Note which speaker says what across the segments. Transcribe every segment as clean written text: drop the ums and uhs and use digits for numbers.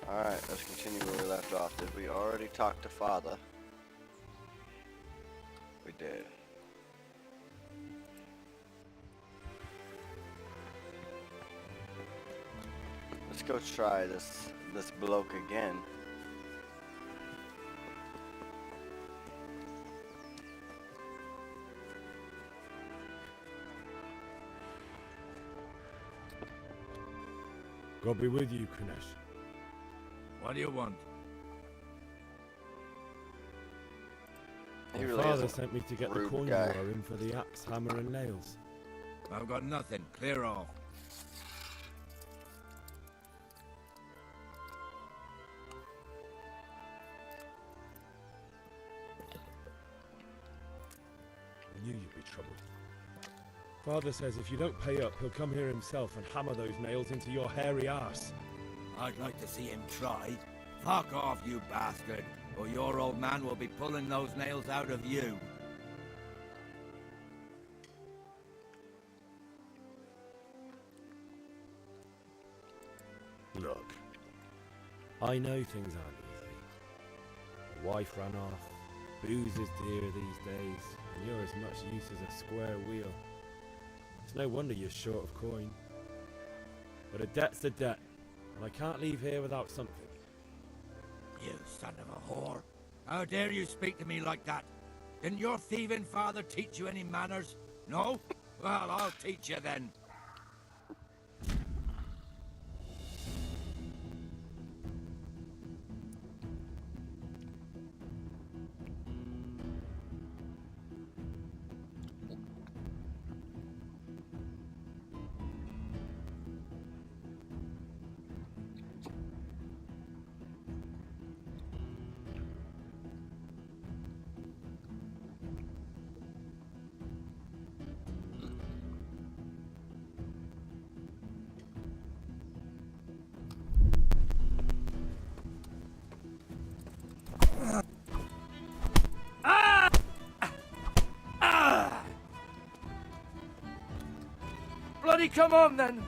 Speaker 1: Alright, let's continue where we left off. Did we already talk to Father? We did. Let's go try this bloke again.
Speaker 2: God be with you, Kunesh.
Speaker 3: What do you want?
Speaker 1: He
Speaker 2: My
Speaker 1: really
Speaker 2: father
Speaker 1: is a
Speaker 2: sent me to get the
Speaker 1: rude
Speaker 2: coin you
Speaker 1: guy.
Speaker 2: owe him for the axe, hammer, and nails.
Speaker 3: I've got nothing. Clear off.
Speaker 2: I knew you'd be troubled. Father says if you don't pay up, he'll come here himself and hammer those nails into your hairy arse.
Speaker 3: I'd like to see him try. Fuck off, you bastard, or your old man will be pulling those nails out of you.
Speaker 2: Look, I know things aren't easy. The wife ran off, booze is dear these days, and you're as much use as a square wheel. It's no wonder you're short of coin. But a debt's a debt, and I can't leave here without something.
Speaker 3: You son of a whore. How dare you speak to me like that? Didn't your thieving father teach you any manners? No? Well, I'll teach you then. Bloody come on then!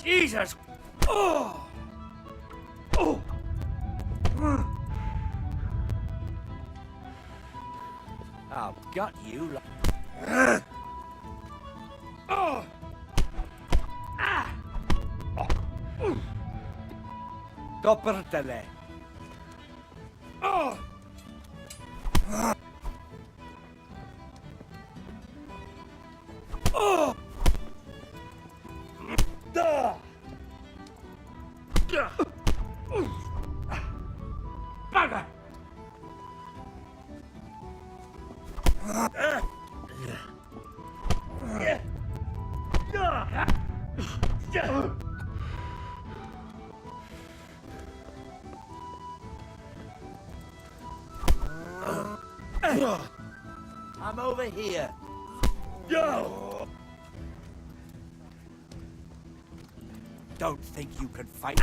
Speaker 3: Jesus! Oh! Oh! I've got you. Oh! Ah! Coppertele. Oh! Oh! Bugger! I'm over here. Yo! Don't think you can fight.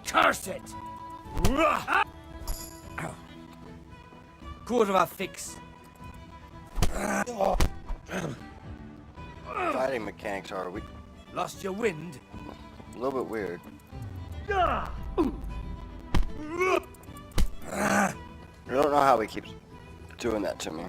Speaker 3: Curse it! Quarter of a fix.
Speaker 1: Fighting mechanics are we
Speaker 3: Lost your wind?
Speaker 1: a little bit weird. I don't know how he keeps doing that to me.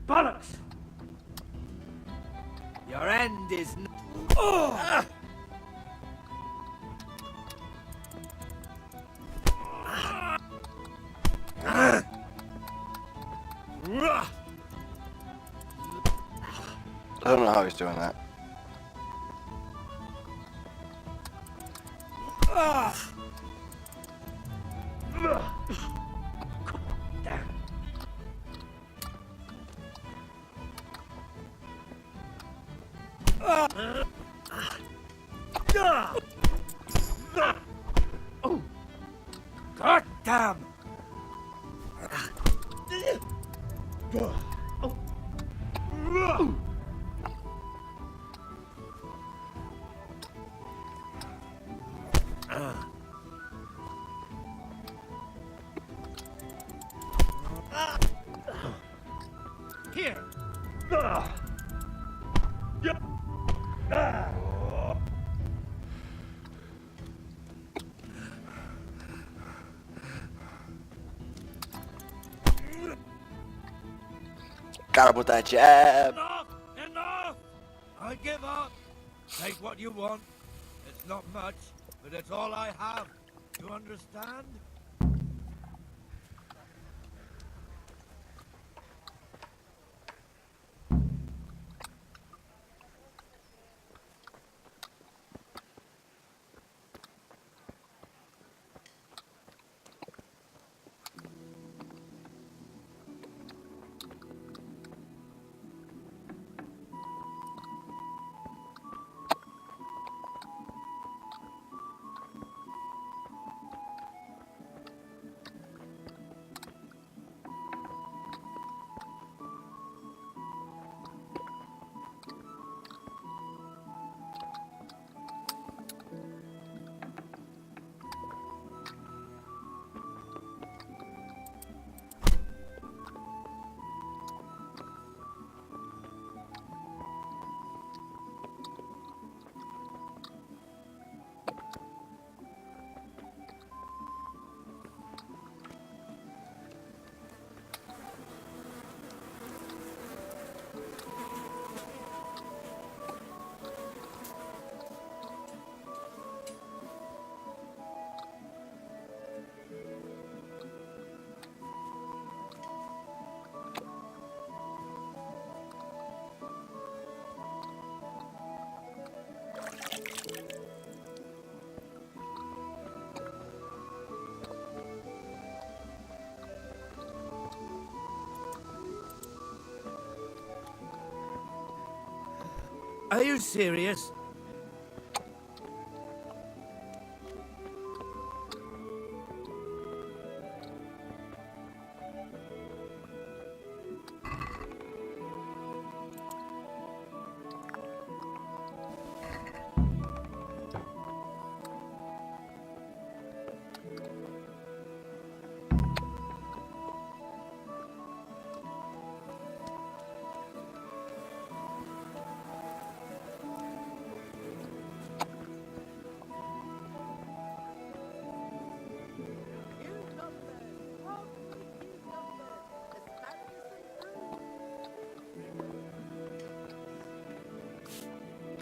Speaker 3: Bollocks! Your end is
Speaker 1: I don't know how he's doing that.
Speaker 3: God damn! Here!
Speaker 1: Got him with that jab.
Speaker 3: Enough! Enough! I give up. Take what you want. It's not much, but it's all I have. You understand? Are you serious?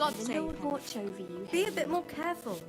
Speaker 4: God save Lord watch over you. Be a bit more careful.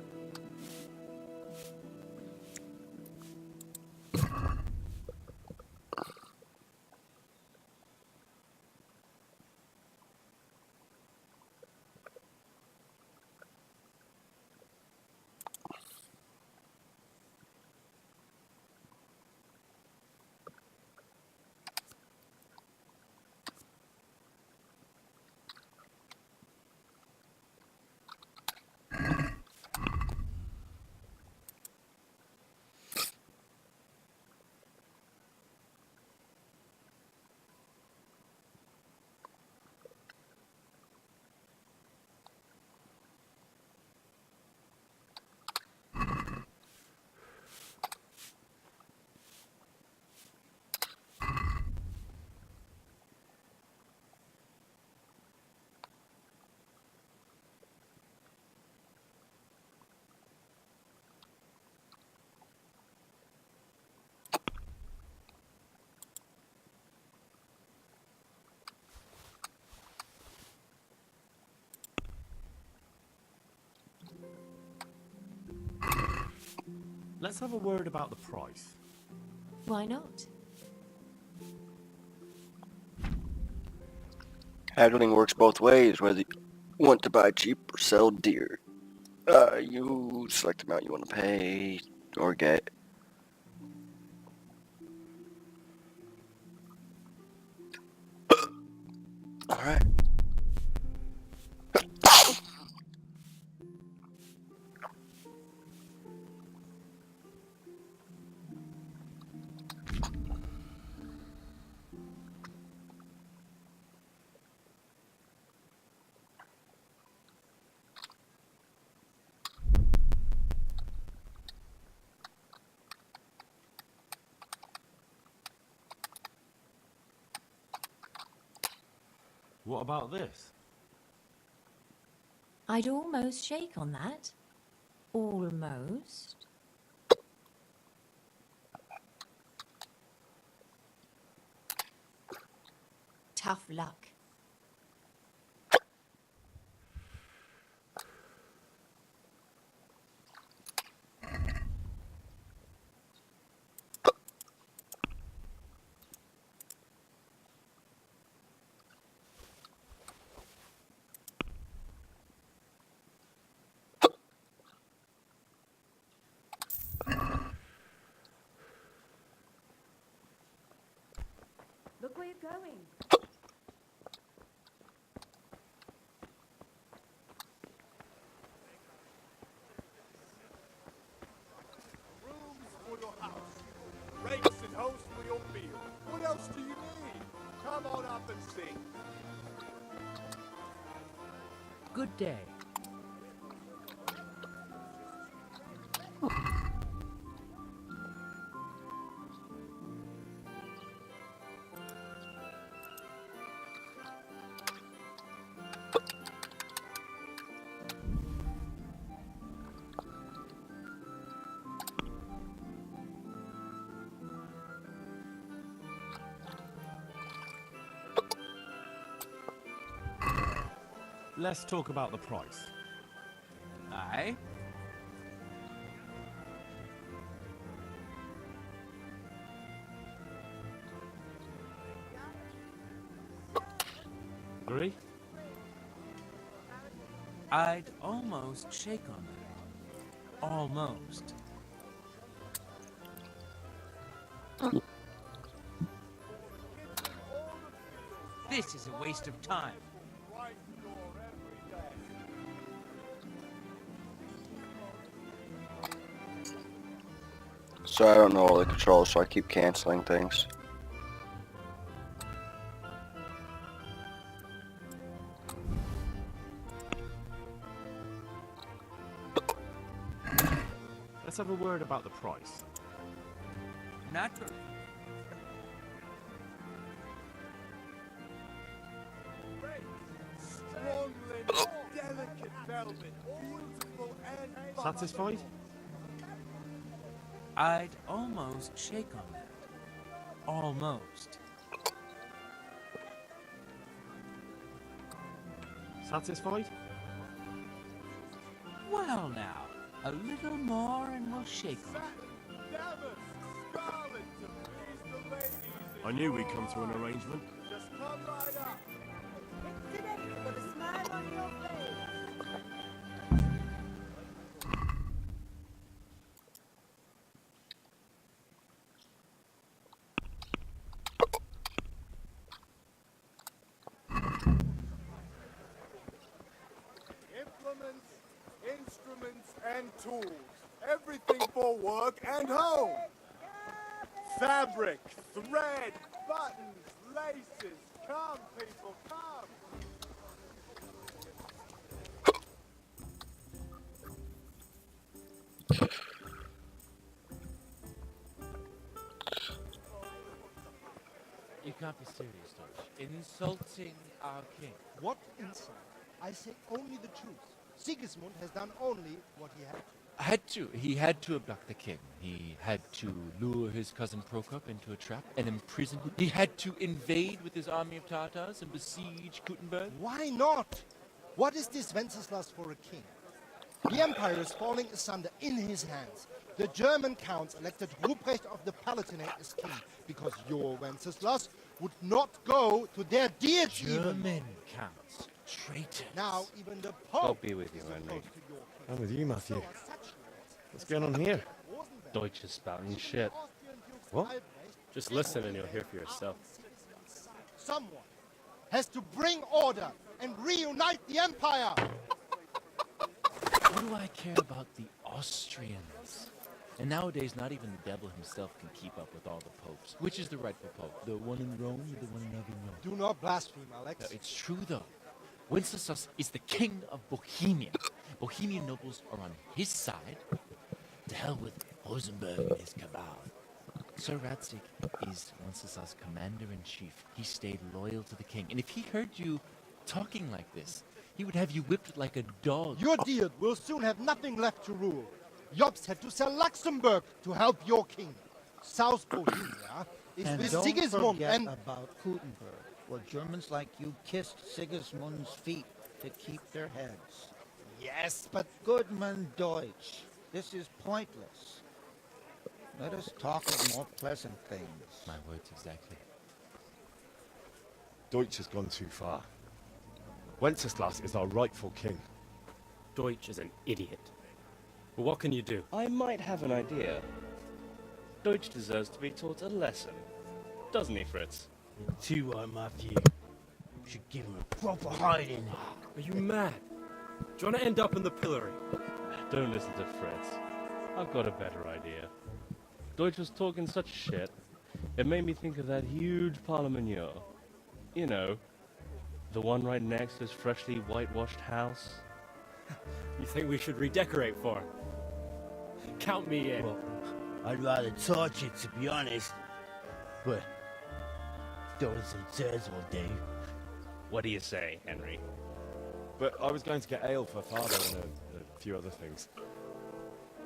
Speaker 2: Let's have a word about the price.
Speaker 4: Why not?
Speaker 1: Haggling works both ways, whether you want to buy cheap or sell dear. You select the amount you want to pay or get. Alright.
Speaker 2: What about this?
Speaker 4: I'd almost shake on that. Almost. Tough luck. Look where you're going.
Speaker 5: Rooms for your house, rakes and hoes for your field. What else do you need? Come on up and see.
Speaker 3: Good day.
Speaker 2: Let's talk about the price.
Speaker 3: Aye?
Speaker 2: Agree?
Speaker 3: I'd almost shake on that. Almost. This is a waste of time.
Speaker 5: Right door every day.
Speaker 1: So I don't know all the controls, so I keep canceling things.
Speaker 2: Let's have a word about the price.
Speaker 3: Naturally.
Speaker 5: Strong linen, delicate velvet, beautiful and
Speaker 2: Satisfied?
Speaker 3: I'd almost shake on that. Almost.
Speaker 2: Satisfied?
Speaker 3: Well now, a little more and we'll shake on it.
Speaker 5: satin, damask, scarlet to please the ladies.
Speaker 2: I knew we'd come to an arrangement.
Speaker 5: Just come right up.
Speaker 6: With a smile on your face.
Speaker 5: Implements, instruments, and tools. Everything for work and home. Fabric, thread, buttons, laces. Come, people, come.
Speaker 3: You can't be serious, Dodge. Insulting our king.
Speaker 7: What insult? I say only the truth. Sigismund has done only what he had to.
Speaker 3: He had to abduct the king. He had to lure his cousin Prokop into a trap and imprison him. He had to invade with his army of Tartars and besiege Gutenberg.
Speaker 7: Why not? What is this Wenceslas for a king? The empire is falling asunder in his hands. The German counts elected Ruprecht of the Palatinate as king because your Wenceslas would not go to their deity.
Speaker 8: German counts. Traitors.
Speaker 7: Now even the Pope
Speaker 9: God be with you,
Speaker 7: is
Speaker 9: Henry.
Speaker 7: opposed to your king.
Speaker 2: I'm with you, Matthew.
Speaker 7: So are such lords
Speaker 2: What's going on here?
Speaker 7: Rosenberg,
Speaker 9: Deutsch is spouting shit.
Speaker 7: Austrian Dukes
Speaker 2: What?
Speaker 7: Albrecht,
Speaker 10: Just listen and you'll hear for yourself.
Speaker 7: someone has to bring order and reunite the empire.
Speaker 8: What do I care about the Austrians? And nowadays, not even the devil himself can keep up with all the popes. Which is the rightful pope? The one in Rome or the one in Avignon?
Speaker 7: Do not blaspheme, Alex.
Speaker 8: No, it's true, though. Wenceslas is the king of Bohemia. Bohemian nobles are on his side. To hell with Rosenberg and his cabal. Sir Radzig is Wenceslas' commander-in-chief. He stayed loyal to the king. And if he heard you talking like this, he would have you whipped like a dog.
Speaker 7: Your deal will soon have nothing left to rule. Jobst had to sell Luxembourg to help your king. South Bohemia is
Speaker 11: And
Speaker 7: with
Speaker 11: don't
Speaker 7: Sigismund
Speaker 11: forget
Speaker 7: and...
Speaker 11: about Gutenberg, where Germans like you kissed Sigismund's feet to keep their heads.
Speaker 7: Yes, but...
Speaker 11: Goodman Deutsch, this is pointless. Let us talk of more pleasant things.
Speaker 8: My words exactly.
Speaker 2: Deutsch has gone too far. Wenceslas is our rightful king.
Speaker 10: Deutsch is an idiot. But what can you do?
Speaker 9: I might have an idea. Deutsch deserves to be taught a lesson. Doesn't he, Fritz?
Speaker 11: Too right, Matthew. Should give him a proper hiding.
Speaker 10: Are you mad? Do you want to end up in the pillory?
Speaker 9: Don't listen to Fritz. I've got a better idea. Deutsch was talking such shit, it made me think of that huge parliament. You know, the one right next to his freshly whitewashed house.
Speaker 10: You think we should redecorate for him? Count me in.
Speaker 11: Well, I'd rather torch it, to be honest. But throwing some turds will do.
Speaker 9: What do you say, Henry?
Speaker 2: But I was going to get ale for father and a few other things.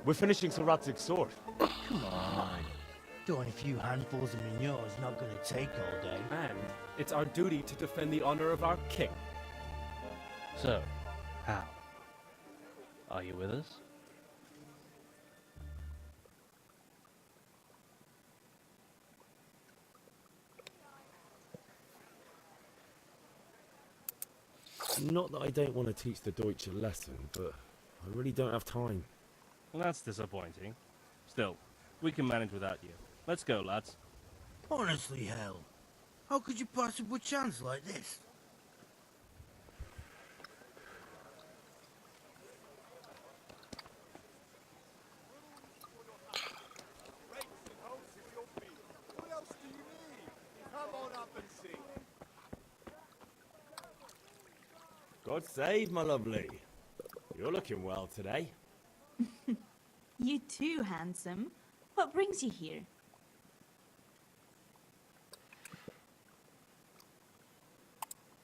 Speaker 2: We're finishing Sir Radzig's sword.
Speaker 11: Come on. Throwing a few handfuls of manure is not going to take all day.
Speaker 10: And it's our duty to defend the honor of our king.
Speaker 9: So, how? Are you with us?
Speaker 2: Not that I don't want to teach the Deutsch a lesson, but I really don't have time.
Speaker 9: Well, that's disappointing. Still, we can manage without you. Let's go, lads.
Speaker 11: Honestly, hell. How could you possibly chance like this?
Speaker 5: Rakes and hoes will your be. What else do you need? Come on up and see.
Speaker 2: God save, my lovely. You're looking well today.
Speaker 4: You too, handsome. What brings you here?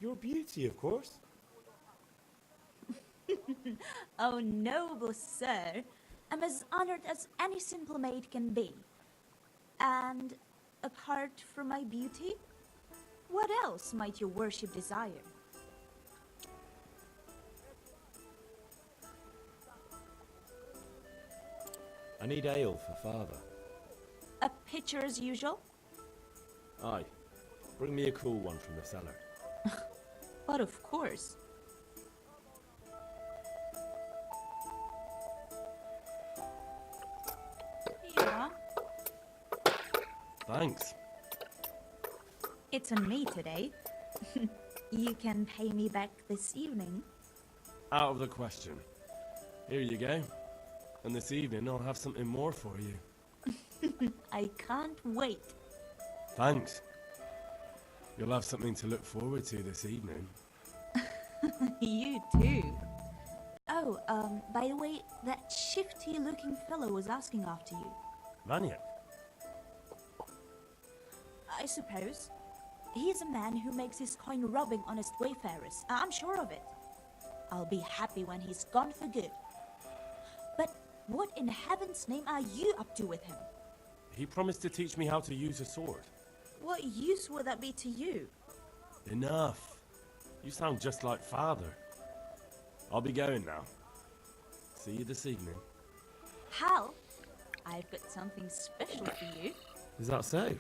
Speaker 2: Your beauty, of course.
Speaker 4: Oh, noble sir. I'm as honored as any simple maid can be. And apart from my beauty, what else might your worship desire?
Speaker 2: I need ale for father.
Speaker 4: A pitcher as usual?
Speaker 2: Aye. Bring me a cool one from the cellar.
Speaker 4: But of course. Yeah,
Speaker 2: Thanks.
Speaker 4: it's on me today. You can pay me back this evening.
Speaker 2: Out of the question. Here you go. And this evening I'll have something more for you.
Speaker 4: I can't wait.
Speaker 2: Thanks. You'll have something to look forward to this evening.
Speaker 4: You too. Oh, by the way, that shifty-looking fellow was asking after you.
Speaker 2: Vanya?
Speaker 4: I suppose. He's a man who makes his coin robbing honest wayfarers. I'm sure of it. I'll be happy when he's gone for good. But what in heaven's name are you up to with him?
Speaker 2: He promised to teach me how to use a sword.
Speaker 4: What use would that be to you?
Speaker 2: Enough. You sound just like father. I'll be going now. See you this evening.
Speaker 4: Hal, I've got something special for you.
Speaker 2: Is that so?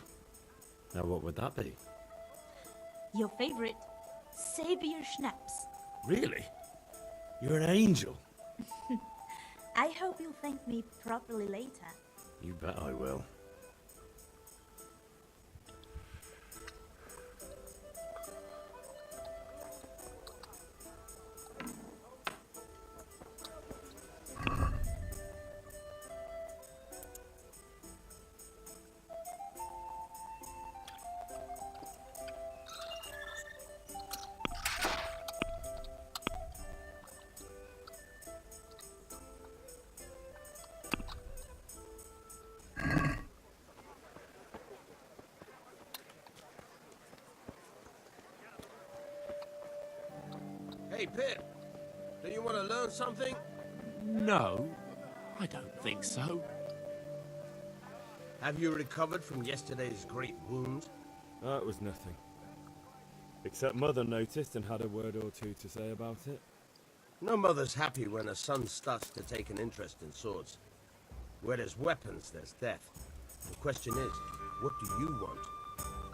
Speaker 2: Now what would that be?
Speaker 4: Your favorite Savior Schnapps.
Speaker 2: Really? You're an angel.
Speaker 4: I hope you'll thank me properly later.
Speaker 2: You bet I will.
Speaker 12: Hey, Pip, do you want to learn something?
Speaker 8: No, I don't think so.
Speaker 12: Have you recovered from yesterday's great wound?
Speaker 2: That was nothing. Except Mother noticed and had a word or two to say about it.
Speaker 12: No mother's happy when her son starts to take an interest in swords. Where there's weapons, there's death. The question is, what do you want?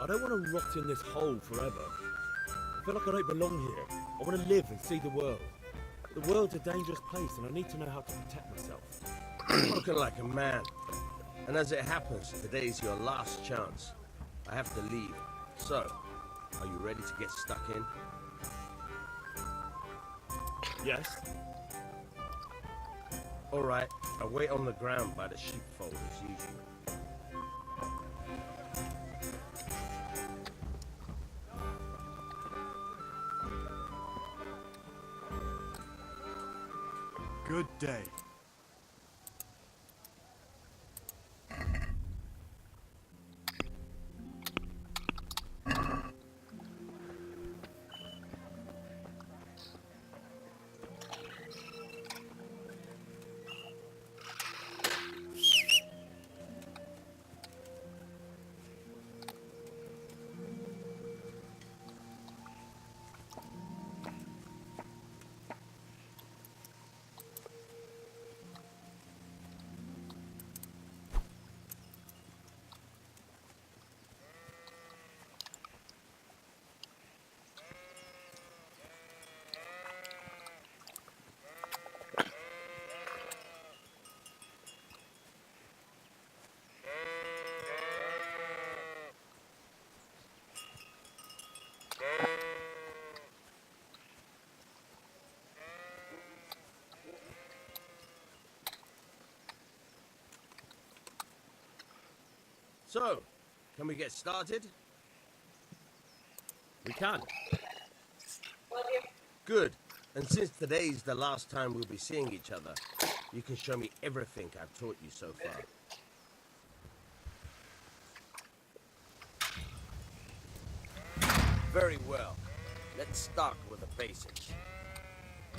Speaker 2: I don't want to rot in this hole forever. I feel like I don't belong here. I want to live and see the world. The world's a dangerous place and I need to know how to protect myself.
Speaker 12: Looking like a man. And as it happens, today's your last chance. I have to leave. So, are you ready to get stuck in?
Speaker 2: Yes.
Speaker 12: All right, I'll wait on the ground by the sheepfold as usual.
Speaker 5: Good day.
Speaker 12: So, can we get started?
Speaker 2: We can.
Speaker 12: Good. And since today's the last time we'll be seeing each other, you can show me everything I've taught you so far. Very well. Let's start with the basics.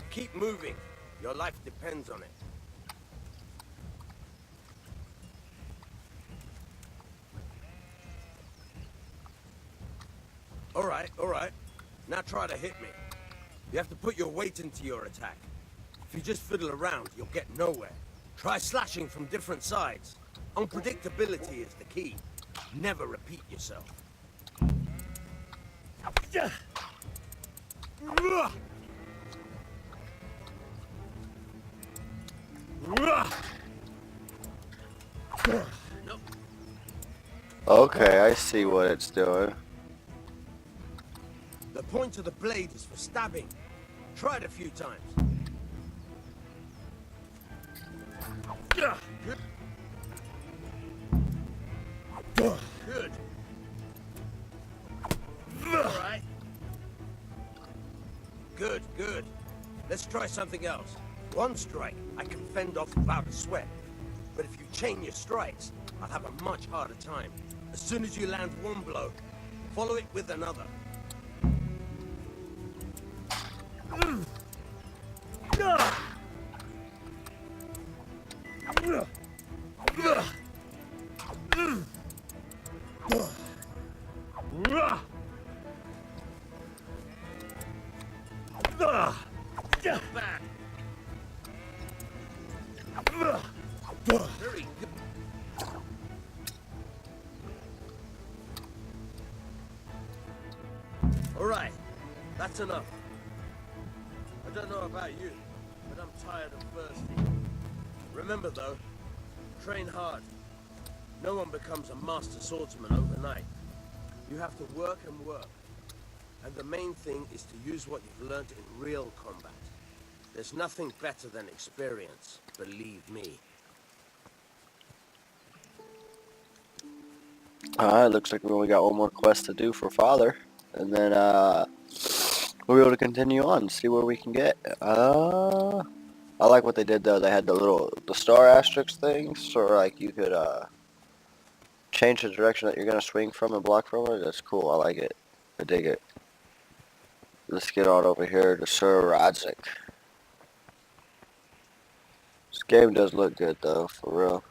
Speaker 12: Keep moving. Your life depends on it. All right. Now try to hit me. You have to put your weight into your attack. If you just fiddle around, you'll get nowhere. Try slashing from different sides. Unpredictability is the key. Never repeat yourself.
Speaker 1: Okay, I see what it's doing.
Speaker 12: The point of the blade is for stabbing. Try it a few times. Good. Good. All right. Good. Let's try something else. One strike, I can fend off without a sweat. But if you chain your strikes, I'll have a much harder time. As soon as you land one blow, follow it with another. Alright, that's enough. I don't know about you, but I'm tired and thirsty. Remember though, train hard. No one becomes a master swordsman overnight. You have to work and work. And the main thing is to use what you've learned in real combat. There's nothing better than experience, believe me.
Speaker 1: Alright, looks like we only got one more quest to do for Father. And then, we'll be able to continue on and see where we can get. I like what they did though. They had the star asterisk things, so like you could, change the direction that you're gonna swing from and block from it. That's cool. I like it. I dig it. Let's get on over here to Sir Radzik. This game does look good though, for real.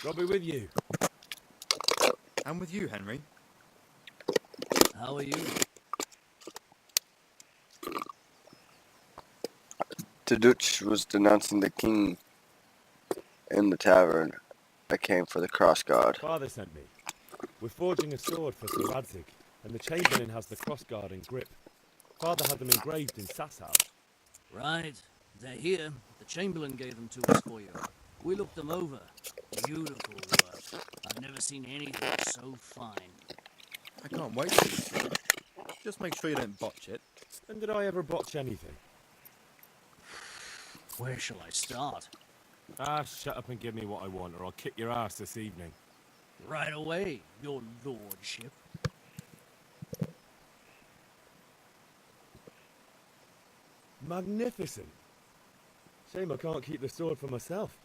Speaker 2: I'll be with you.
Speaker 13: I'm with you, Henry.
Speaker 14: How are you?
Speaker 1: The Dutch was denouncing the king in the tavern. I came for the cross guard.
Speaker 2: Father sent me. We're forging a sword for Sir Radzik, and the Chamberlain has the cross guard and grip. Father had them engraved in Sasau.
Speaker 14: Right. They're here. The Chamberlain gave them to us for you. We looked them over. Beautiful work. I've never seen anything so fine.
Speaker 13: I can't wait to see it. Just make sure you don't botch it.
Speaker 2: When did I ever botch anything?
Speaker 14: Where shall I start?
Speaker 2: Shut up and give me what I want, or I'll kick your ass this evening.
Speaker 14: Right away, your lordship.
Speaker 2: Magnificent. Shame I can't keep the sword for myself.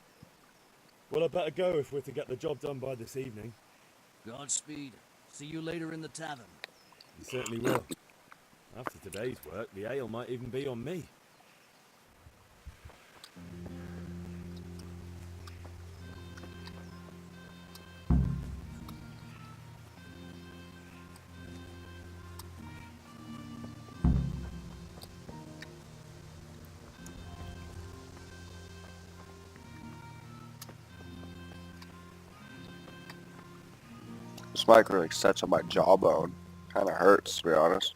Speaker 2: Well, I better go if we're to get the job done by this evening.
Speaker 14: Godspeed. See you later in the tavern.
Speaker 2: You certainly will. After today's work, the ale might even be on me.
Speaker 1: This mic really sets on my jawbone. Kinda hurts, to be honest.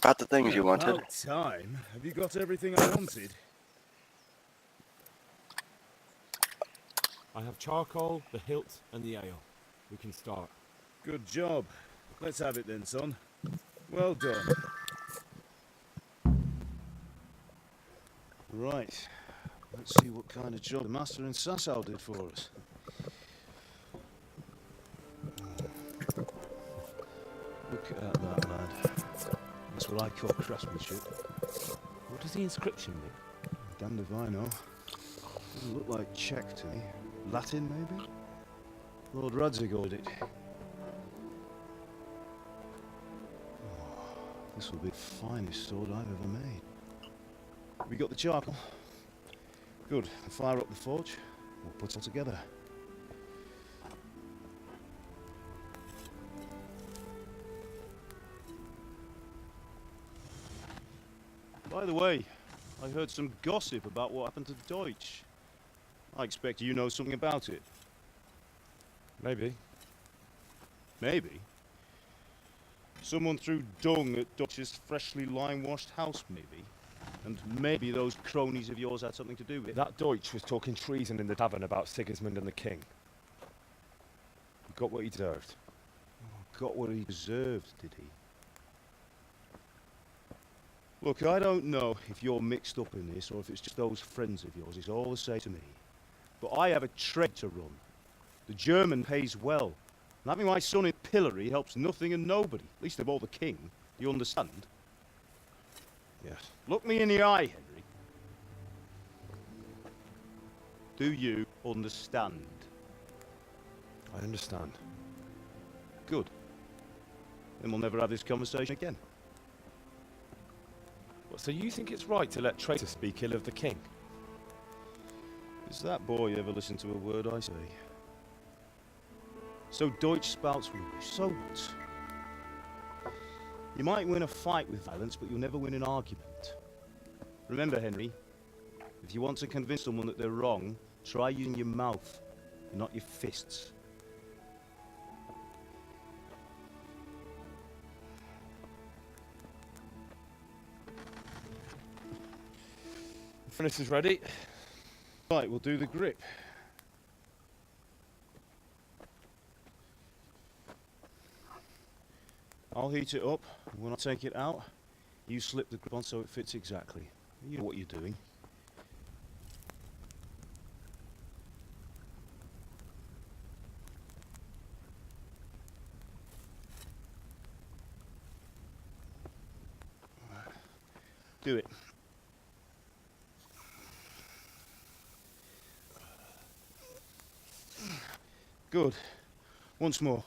Speaker 1: Got the things you wanted.
Speaker 15: About time. Have you got everything I wanted?
Speaker 2: I have charcoal, the hilt, and the ale. We can start.
Speaker 15: Good job. Let's have it then, son. Well done. Right. Let's see what kind of job the master in Sasau did for us. Look at that, lad. That's what I call craftsmanship.
Speaker 2: What does the inscription mean?
Speaker 15: Damned if I know. Doesn't look like Czech to me. Latin, maybe? Lord Radzik ordered it. Oh, this will be the finest sword I've ever made. We got the charcoal. Good. We'll fire up the forge. We'll put it all together. By the way, I heard some gossip about what happened to Deutsch. I expect you know something about it.
Speaker 2: Maybe.
Speaker 15: Maybe? Someone threw dung at Deutsch's freshly lime-washed house, maybe? And maybe those cronies of yours had something to do with it.
Speaker 2: That Deutsch was talking treason in the tavern about Sigismund and the king. He got what he deserved.
Speaker 15: Oh, got what he deserved, did he? Look, I don't know if you're mixed up in this or if it's just those friends of yours. It's all the same to me. But I have a trade to run. The German pays well. And having my son in pillory helps nothing and nobody. Least of all the king. You understand? Yes. Look me in the eye, Henry. Do you understand?
Speaker 2: I understand.
Speaker 15: Good. Then we'll never have this conversation again.
Speaker 2: So you think it's right to let traitors speak ill of the king?
Speaker 15: Does that boy ever listen to a word I say? So Deutsch spouts rubbish. So what? You might win a fight with violence, but you'll never win an argument. Remember, Henry, if you want to convince someone that they're wrong, try using your mouth, not your fists.
Speaker 2: The furnace is ready.
Speaker 15: Right, we'll do the grip. I'll heat it up, and when I take it out, you slip the grip on so it fits exactly. You know what you're doing. Do it. Good. Once more.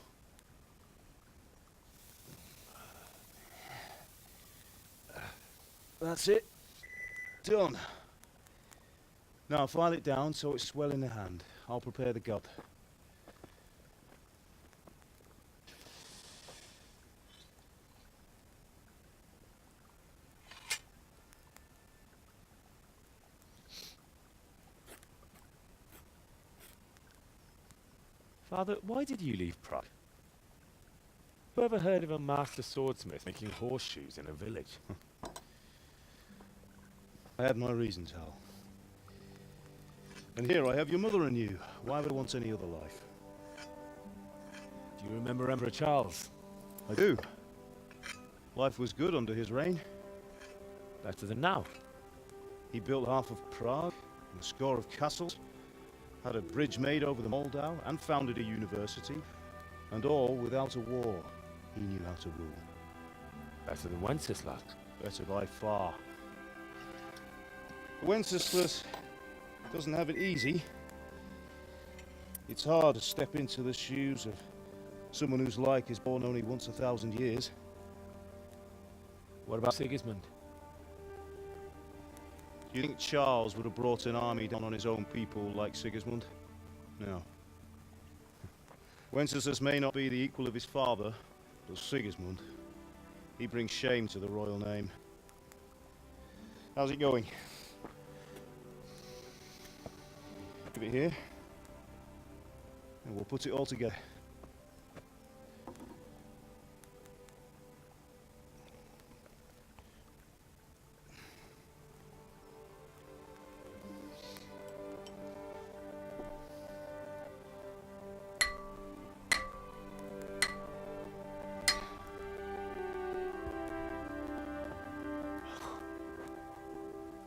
Speaker 15: That's it. Done. Now file it down so it's well in the hand. I'll prepare the gut.
Speaker 2: Father, why did you leave Prague? Who ever heard of a master swordsmith making horseshoes in a village?
Speaker 15: I had my reasons, Hal. And here I have your mother and you. Why would I want any other life?
Speaker 2: Do you remember Emperor Charles?
Speaker 15: I do. Life was good under his reign.
Speaker 2: Better than now.
Speaker 15: He built half of Prague, and a score of castles, had a bridge made over the Moldau, and founded a university. And all without a war. He knew how to rule.
Speaker 2: Better than Wenceslas.
Speaker 15: Better by far. Wenceslas doesn't have it easy. It's hard to step into the shoes of someone whose like is born only once 1,000 years.
Speaker 2: What about Sigismund?
Speaker 15: Do you think Charles would have brought an army down on his own people like Sigismund? No. Wenceslas may not be the equal of his father, but Sigismund, he brings shame to the royal name. How's it going? Give it here, and we'll put it all together.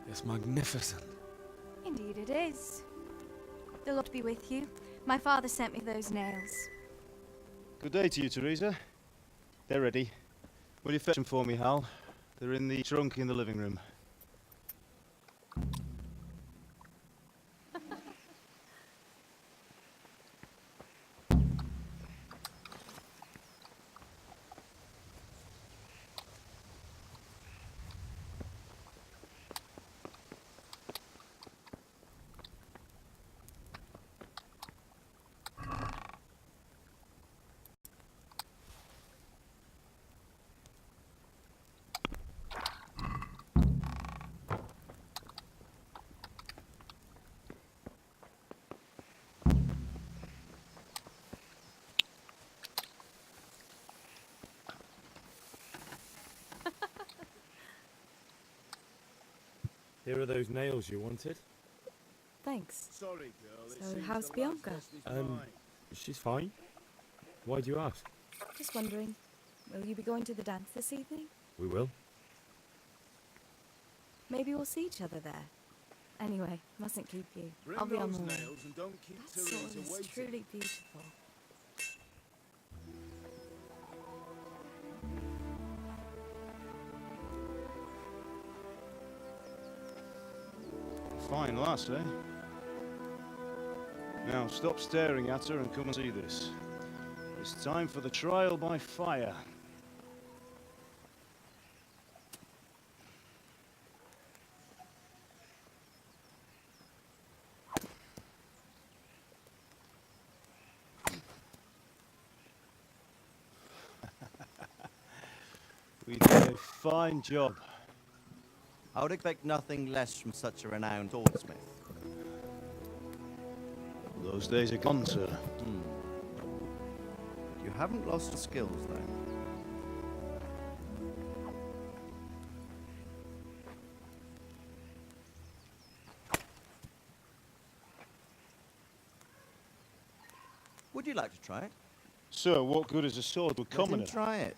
Speaker 2: It's magnificent.
Speaker 16: Indeed it is. The Lord be with you. My father sent me those nails.
Speaker 15: Good day to you, Teresa. They're ready. Will you fetch them for me, Hal? They're in the trunk in the living room.
Speaker 2: Here are those nails you wanted.
Speaker 16: Thanks.
Speaker 5: Sorry, girl.
Speaker 16: So, how's Bianca?
Speaker 2: She's fine. Why do you ask?
Speaker 16: Just wondering, will you be going to the dance this evening?
Speaker 2: We will.
Speaker 16: Maybe we'll see each other there. Anyway, mustn't keep you.
Speaker 5: Bring
Speaker 16: I'll be on
Speaker 5: those
Speaker 16: the way.
Speaker 5: nails and don't keep
Speaker 16: That sword
Speaker 5: Teresa
Speaker 16: is
Speaker 5: waiting.
Speaker 16: truly beautiful.
Speaker 15: Fine lass, eh? Now stop staring at her and come and see this. It's time for the trial by fire. We Aye, fine job.
Speaker 17: I would expect nothing less from such a renowned swordsmith.
Speaker 15: Those days are gone, sir.
Speaker 17: You haven't lost your skills, though. Would you like to try it?
Speaker 15: Sir, what good is a sword with
Speaker 17: Let him
Speaker 15: commoner?
Speaker 17: try it.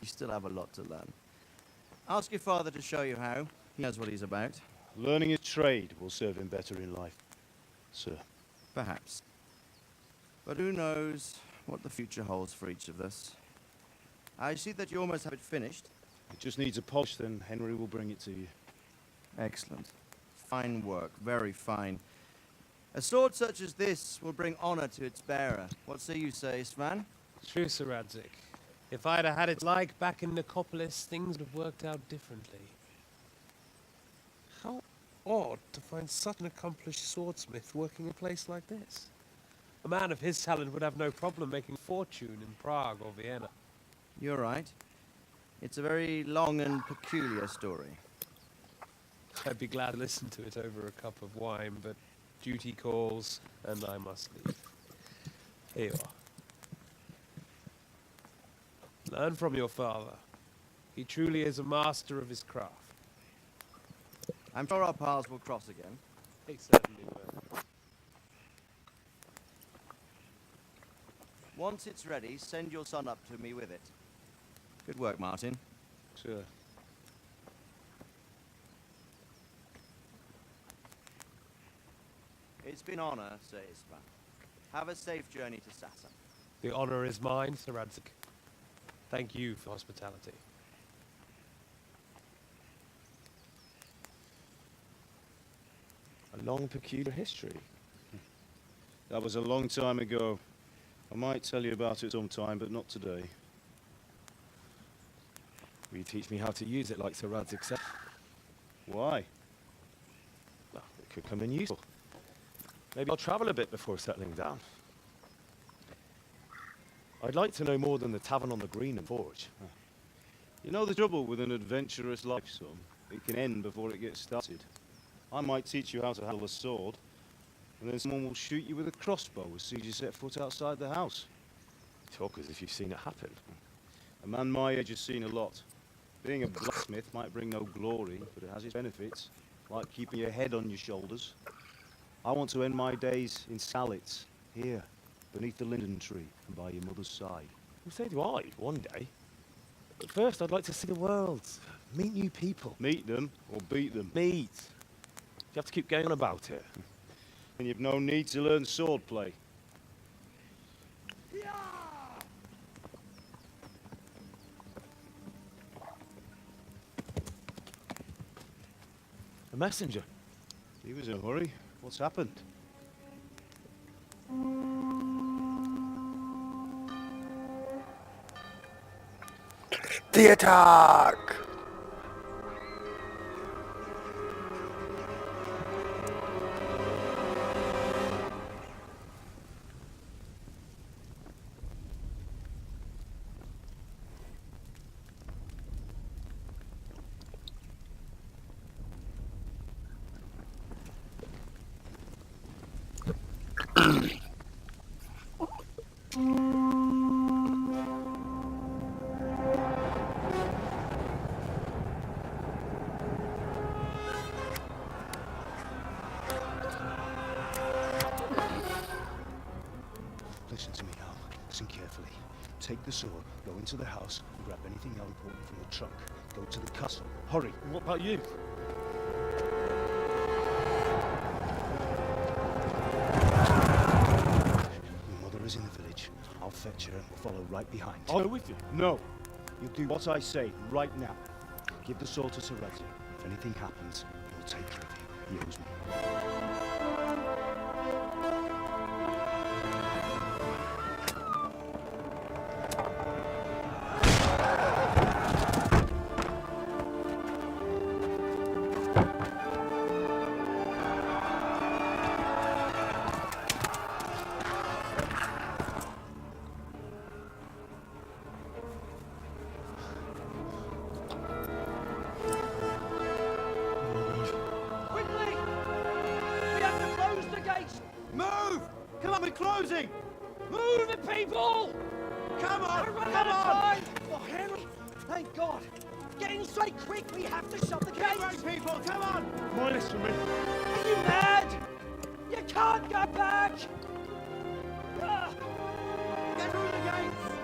Speaker 17: You still have a lot to learn. Ask your father to show you how. He knows what he's about.
Speaker 15: Learning a trade will serve him better in life, sir.
Speaker 17: Perhaps. But who knows what the future holds for each of us. I see that you almost have it finished.
Speaker 15: It just needs a polish, then Henry will bring it to you.
Speaker 17: Excellent. Fine work. Very fine. A sword such as this will bring honor to its bearer. What say you, Svan?
Speaker 9: True, Sir Radzik. If I'd have had it like back in Nicopolis, things would have worked out differently. How odd to find such an accomplished swordsmith working in a place like this. A man of his talent would have no problem making fortune in Prague or Vienna.
Speaker 17: You're right. It's a very long and peculiar story.
Speaker 9: I'd be glad to listen to it over a cup of wine, but duty calls, and I must leave. Here you are. Learn from your father. He truly is a master of his craft.
Speaker 17: I'm sure our paths will cross again.
Speaker 9: He certainly will.
Speaker 17: Once it's ready, send your son up to me with it. Good work, Martin.
Speaker 15: Sure.
Speaker 17: It's been an honor, Sir Ispan. Have a safe journey to Sasson.
Speaker 9: The honor is mine, Sir Radzik. Thank you for hospitality.
Speaker 15: A long, peculiar history. That was a long time ago. I might tell you about it sometime, but not today.
Speaker 2: Will you teach me how to use it like Sir Radzik said?
Speaker 15: Why?
Speaker 2: Well, it could come in useful. Maybe I'll travel a bit before settling down. I'd like to know more than the tavern on the green and forge.
Speaker 15: You know the trouble with an adventurous life, son? It can end before it gets started. I might teach you how to handle a sword, and then someone will shoot you with a crossbow as soon as you set foot outside the house.
Speaker 2: You talk as if you've seen it happen.
Speaker 15: A man my age has seen a lot. Being a blacksmith might bring no glory, but it has its benefits, like keeping your head on your shoulders. I want to end my days in Skalitz, here, beneath the linden tree and by your mother's side.
Speaker 2: Well, so do I, one day. But first, I'd like to see the world, meet new people.
Speaker 15: Meet them or beat them?
Speaker 2: Meet. You have to keep going on about it.
Speaker 15: And you've no need to learn swordplay.
Speaker 2: A messenger.
Speaker 15: He was in a hurry. What's happened?
Speaker 1: The attack!
Speaker 15: Listen to me, Al. Listen carefully. Take the sword, go into the house, and grab anything important from the trunk. Go to the castle. Hurry.
Speaker 2: What about you?
Speaker 15: Your mother is in the village. I'll fetch her and we'll follow right behind.
Speaker 2: I'll go with you.
Speaker 15: No. You'll do what I say right now. Give the sword to Sir Radzik. If anything happens, he'll take care of you. He owes me.
Speaker 7: on, we're closing!
Speaker 14: Move it, people!
Speaker 7: Come on,
Speaker 14: We're running
Speaker 7: come
Speaker 14: out of
Speaker 7: on!
Speaker 14: time! Oh, Henry! Thank God! Get inside quick! We have to shut the
Speaker 7: Get
Speaker 14: gates!
Speaker 7: right, people, come on!
Speaker 15: Come on, listen to me.
Speaker 14: Are you mad? You can't go back! Ah.
Speaker 7: Get through the gates!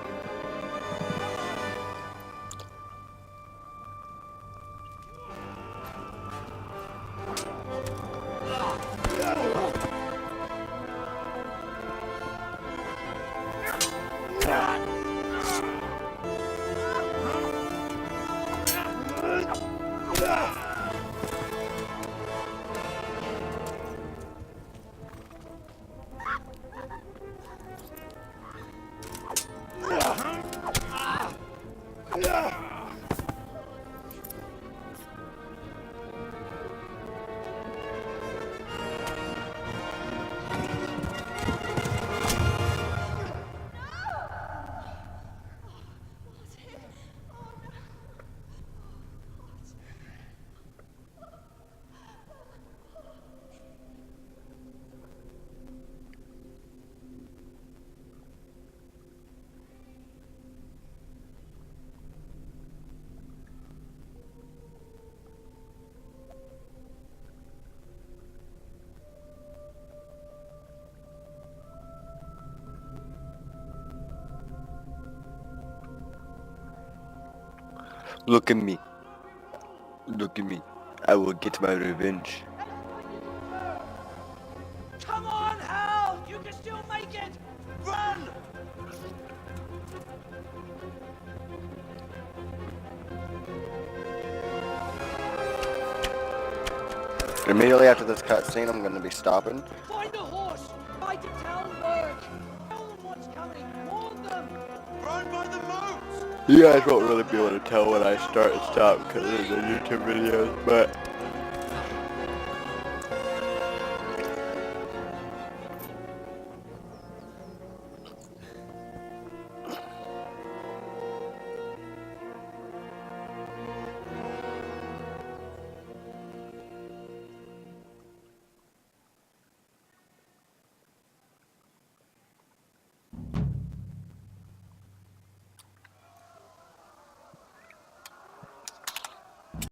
Speaker 1: Look at me. Look at me. I will get my revenge.
Speaker 14: Come on, Hal! You can still make it! Run!
Speaker 1: Immediately after this cutscene, I'm going to be stopping.
Speaker 14: Find a horse! Ride to town work! Tell them what's coming! Warn them!
Speaker 7: Run by the moat!
Speaker 1: You guys won't really be able to tell when I start and stop because of the YouTube videos, but